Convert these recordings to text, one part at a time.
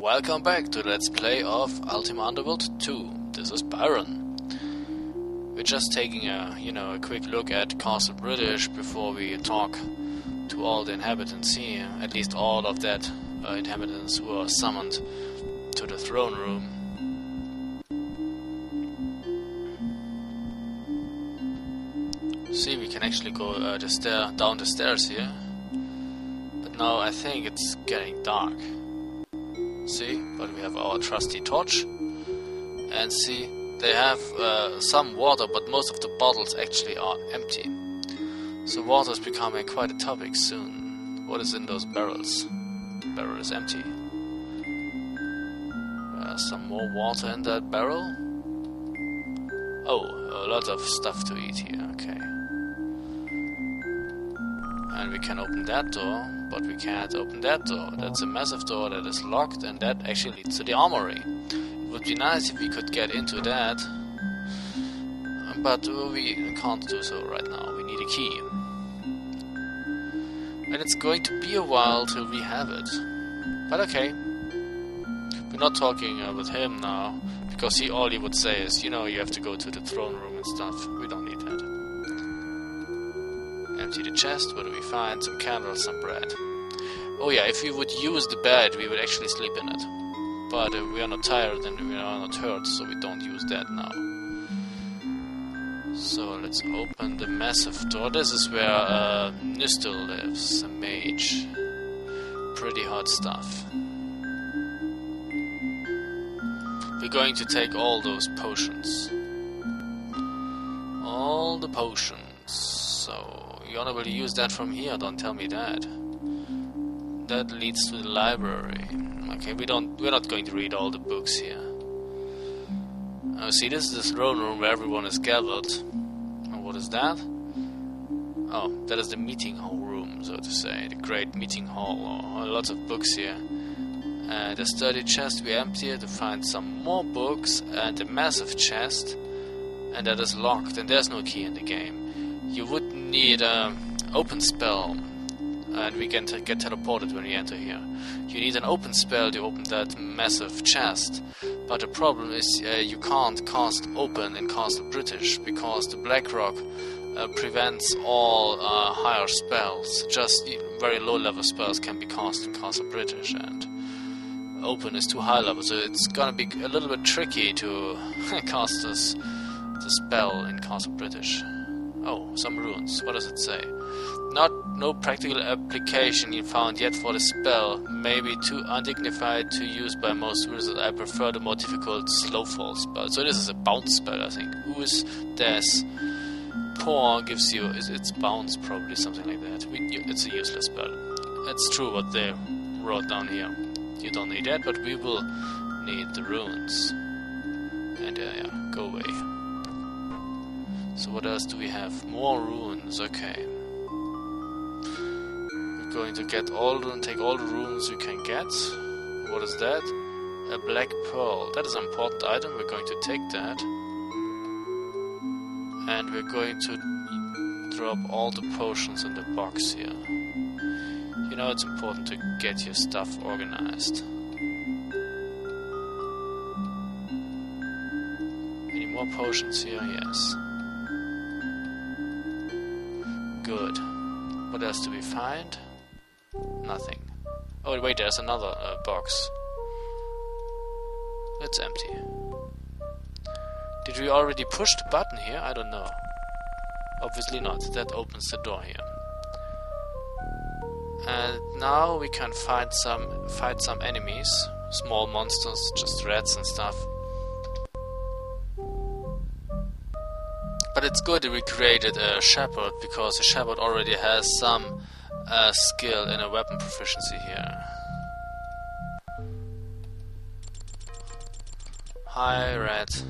Welcome back to the Let's Play of Ultima Underworld 2. This is Byron. We're just taking a quick look at Castle British before we talk to all the inhabitants here. At least all of that inhabitants who are summoned to the throne room. See, we can actually go down the stairs here. But now I think it's getting dark. See, but we have our trusty torch. And see, they have some water, but most of the bottles actually are empty. So water is becoming quite a topic soon. What is in those barrels? The barrel is empty. Some more water in that barrel. Oh, a lot of stuff to eat here, okay. And we can open that door, but we can't open that door. That's a massive door that is locked, and that actually leads to the armory. It would be nice if we could get into that, but we can't do so right now. We need a key. And it's going to be a while till we have it. But okay. We're not talking with him now, because all he would say is, you have to go to the throne room and stuff. We don't need that. Empty the chest. What do we find? Some candles, some bread. Oh yeah, if we would use the bed, we would actually sleep in it. But we are not tired and we are not hurt, so we don't use that now. So let's open the massive door. This is where Nystel lives, a mage. Pretty hot stuff. We're going to take all those potions. All the potions. So you only will use that from here, don't tell me that. That leads to the library. Okay, we're not going to read all the books here. See, this is the throne room where everyone is gathered. And what is that? Oh, that is the meeting hall room, so to say. The great meeting hall. Lots of books here. And the sturdy chest we empty it to find some more books, and a massive chest. And that is locked, and there's no key in the game. You would need open spell, and we can get teleported when we enter here. You need an open spell to open that massive chest, but the problem is you can't cast open in Castle British, because the Blackrock prevents all higher spells. Just very low level spells can be cast in Castle British, and open is too high level, so it's gonna be a little bit tricky to cast the spell in Castle British. Oh, some runes. What does it say? No practical application found yet for the spell. Maybe too undignified to use by most wizards. I prefer the more difficult Slowfall spell. So this is a bounce spell, I think. Who's Des? Pour gives you... It's bounce, probably, something like that. It's a useless spell. It's true what they wrote down here. You don't need that, but we will need the runes. And yeah, go away. So what else do we have? More runes, okay. We're going to take all the runes we can get. What is that? A black pearl. That is an important item. We're going to take that. And we're going to drop all the potions in the box here. It's important to get your stuff organized. Any more potions here? Yes. Good. What else do we find? Nothing. Oh wait, there's another box. It's empty. Did we already push the button here? I don't know. Obviously not. That opens the door here. And now we can fight some enemies. Small monsters, just rats and stuff. But it's good that we created a shepherd, because a shepherd already has some skill in a weapon proficiency here. Hi, rat.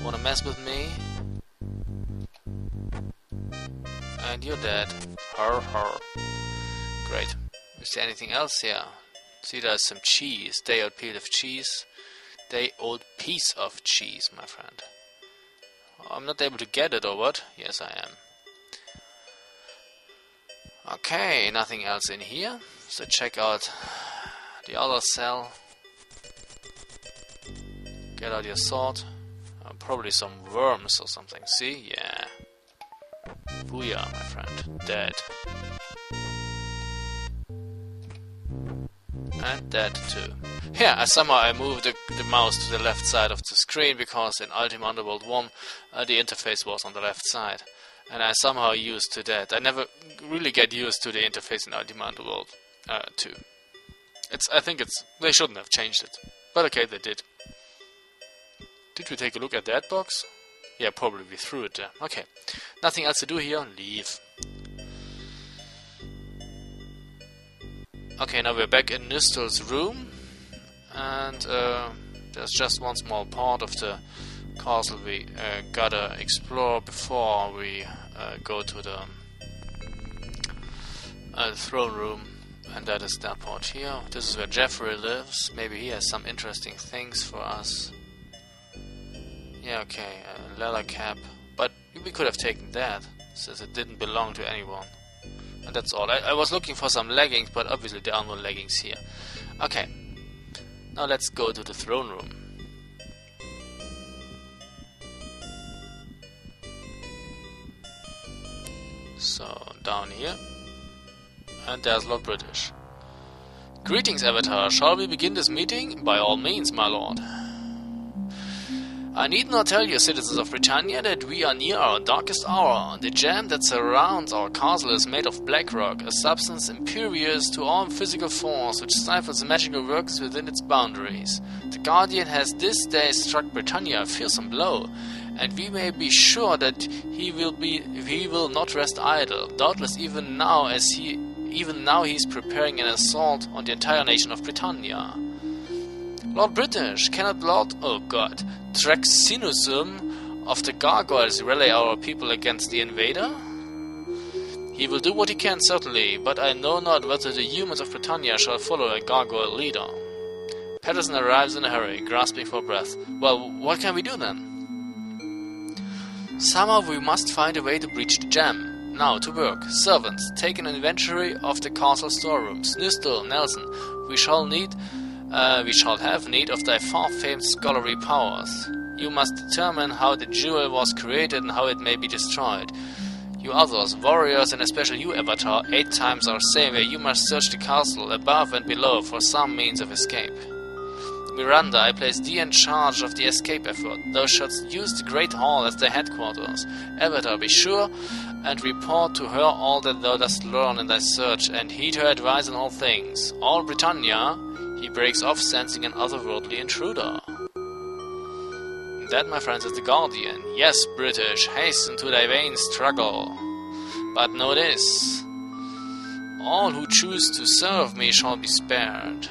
Wanna mess with me? And you're dead. Har har. Great. Is there anything else here? See, there's some cheese. Day-old piece of cheese. Day-old piece of cheese, my friend. I'm not able to get it, or what? Yes, I am. Okay, nothing else in here. So check out the other cell. Get out your sword. Probably some worms or something. See? Yeah. Booyah, my friend. Dead. And dead too. Yeah, somehow I moved the mouse to the left side of the screen because in Ultima Underworld 1 the interface was on the left side. And I somehow used to that. I never really get used to the interface in Ultima Underworld 2. I think they shouldn't have changed it. But okay, they did. Did we take a look at that box? Yeah, probably we threw it there. Okay. Nothing else to do here. Leave. Okay, now we're back in Nystel's room. And there's just one small part of the castle we gotta explore before we go to the throne room. And that is that part here. This is where Jeffrey lives. Maybe he has some interesting things for us. Yeah, okay, leather cap. But we could have taken that, since it didn't belong to anyone. And that's all. I was looking for some leggings, but obviously there are no leggings here. Okay. Now let's go to the throne room. So, down here. And there's Lord British. Greetings, Avatar. Shall we begin this meeting? By all means, my lord. I need not tell you, citizens of Britannia, that we are near our darkest hour. The gem that surrounds our castle is made of black rock, a substance impervious to all physical force, which stifles the magical works within its boundaries. The Guardian has this day struck Britannia a fearsome blow, and we may be sure that he will not rest idle. Doubtless even now he's preparing an assault on the entire nation of Britannia. Lord British, cannot Lord Traxinusum of the Gargoyles rally our people against the invader? He will do what he can, certainly, but I know not whether the humans of Britannia shall follow a gargoyle leader. Patterson arrives in a hurry, grasping for breath. Well, what can we do then? Somehow we must find a way to breach the gem. Now, to work. Servants, take an inventory of the castle storerooms. Nystel, Nelson, we shall have need of thy far-famed scholarly powers. You must determine how the jewel was created and how it may be destroyed. You others, warriors, and especially you, Avatar, 8 times our savior, you must search the castle above and below for some means of escape. Miranda, I place thee in charge of the escape effort. Thou shouldst use the Great Hall as thy headquarters. Avatar, be sure and report to her all that thou dost learn in thy search, and heed her advice in all things. All Britannia, he breaks off, sensing an otherworldly intruder. That, my friends, is the Guardian. Yes, British, hasten to thy vain struggle. But know this, all who choose to serve me shall be spared.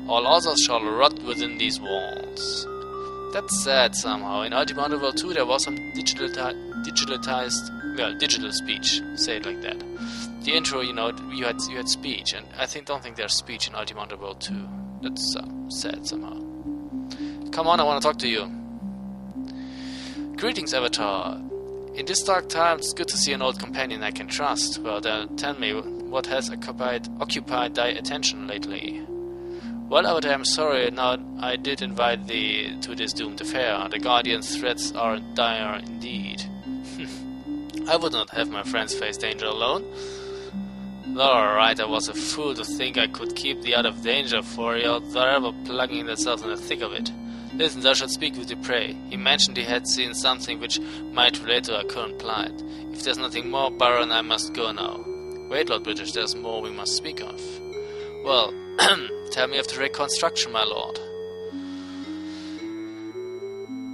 All others shall rot within these walls. That's sad somehow. In Ultima Underworld 2 there was some digital speech. Say it like that. The intro, you had speech, and don't think there's speech in Ultima Underworld 2. That's sad somehow. Come on, I want to talk to you. Greetings, Avatar. In this dark time, it's good to see an old companion I can trust. Well, then tell me, what has occupied thy attention lately? Well, Avatar, I'm sorry, now I did invite thee to this doomed affair. The Guardian's threats are dire indeed. I would not have my friends face danger alone. Alright, I was a fool to think I could keep thee out of danger, for you're forever plugging themselves in the thick of it. Listen, thou shalt speak with the prey. He mentioned he had seen something which might relate to our current plight. If there's nothing more, Baron, I must go now. Wait, Lord British, there's more we must speak of. Well, tell me of the reconstruction, my lord.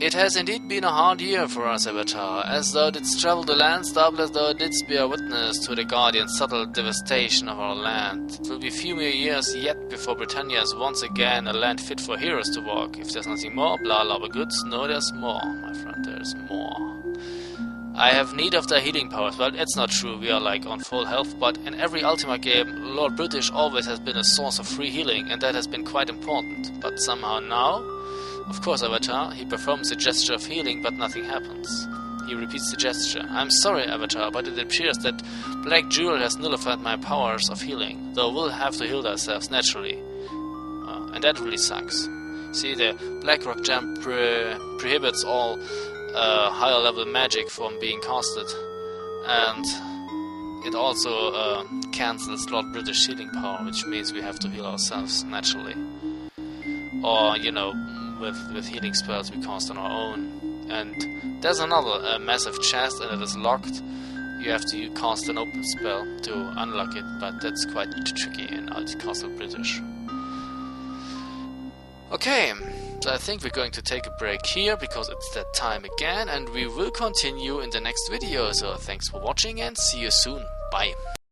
It has indeed been a hard year for us, Avatar. As thou didst travel the lands, doubtless thou didst bear witness to the Guardian's subtle devastation of our land. It will be few more years yet before Britannia is once again a land fit for heroes to walk. If there's nothing more, blah blah blah goods, no, there's more, my friend, there's more. I have need of thy healing powers. Well, it's not true, we are on full health, but in every Ultima game, Lord British always has been a source of free healing, and that has been quite important. But somehow now, of course, Avatar, he performs a gesture of healing, but nothing happens. He repeats the gesture. I'm sorry, Avatar, but it appears that Black Jewel has nullified my powers of healing, though we'll have to heal ourselves naturally. And that really sucks. See, the Black Rock Gem prohibits all higher level magic from being casted, and it also cancels Lord British healing power, which means we have to heal ourselves naturally. Or, you know, with healing spells we cast on our own. And there's another massive chest, and it is locked. You have to cast an open spell to unlock it, but that's quite tricky in Alt Castle British. Okay, so I think we're going to take a break here, because it's that time again, and we will continue in the next video. So thanks for watching, and see you soon. Bye.